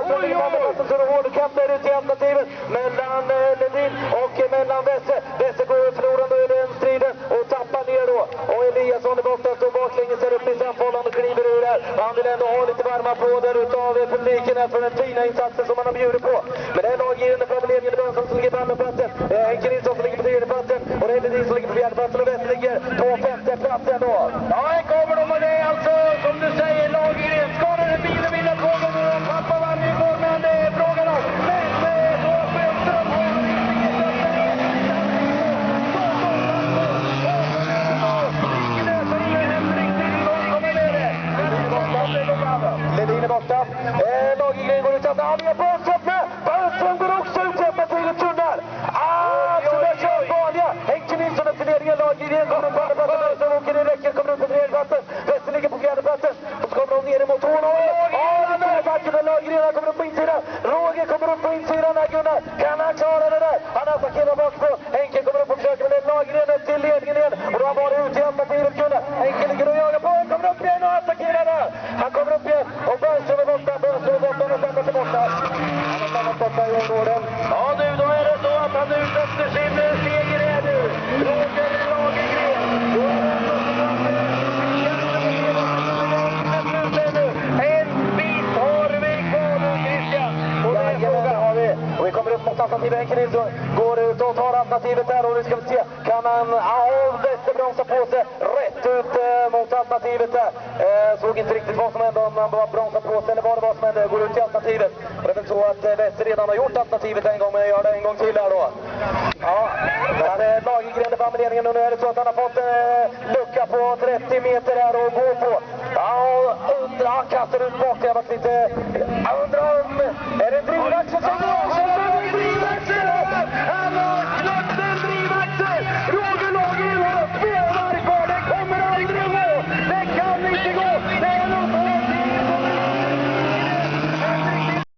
Så är det hårdkamp där ute i alternativet mellan Ledin och mellan Wesse. Wesse går förlorande i den striden och tappar ner då. Och Eliasson är borta, står baklänges där uppe i samfållan och kliver ur där. Han vill ändå ha lite varma applåder utav publiken här för den fina insatsen som han har bjudit på. Men det är laggivande framledningen i Bönsen som ligger på andra platsen. Henke Nilsson som ligger på tredje platsen. Och det är Ledin som ligger på fjärde platsen och Wesse ligger på femte platsen då. Ja, här kommer de och det är alltså, som du säger, laggivaren. Ska den bilen vinna tågen nu? Pappa vann ju igår, men det är frågan om. Men då Sjöström har Ledin är borta. Laggivaren går ut att han är Bönström med. Bönström går också ut jämna till en tunnel. Så där kör vanliga. Henke Nilsson efter ledningen. Laggivaren kommer upp på andra platsen. Bönström åker i räcken, kommer upp på tredje platsen. Wester ligger på fjärde platsen. Och så kommer de ner emot hål. Laggivaren kommer upp på insidan. Roger kommer upp på insidan här, Gunnar. Kan han klara det där? Han attackerar bakpå. Henke kommer upp och försöker med Laggivaren till ledningen igen. Och då har han varit ute i alternativet, Gunnar. Henke ligger och jagar på. Han kommer upp igen och attackerar där. Han kommer upp igen. Och Bönström är borta. Bönström är borta och stannar tillbaka. Han har stannat borta i områden. Ja nu, då är det så att han ut efter sin seger här nu. Roger Lagergren. En bit har vi kvar nu, Christian. Och det är frågan. Har vi. Och vi kommer upp mot alternativet. Henke Nilsson går ut och tar alternativet där. Och nu ska vi se. Kan han Wester bromsa på sig rätt ut mot alternativet där. Såg inte riktigt vad som hände, om han bara bromsade på sig eller vad det var som hände. Går ut i alternativet. Och det är väl så att Wester redan har gjort alternativet en gång, men gör det en gång till här då. Ja, där är Lagergren på ledningen och nu är det så att han har fått lucka på 30 meter här och gå på. Ja, undrar, han kastar ut bak. Jag var lite... Jag undrar om... Är det Drivlaxen som går?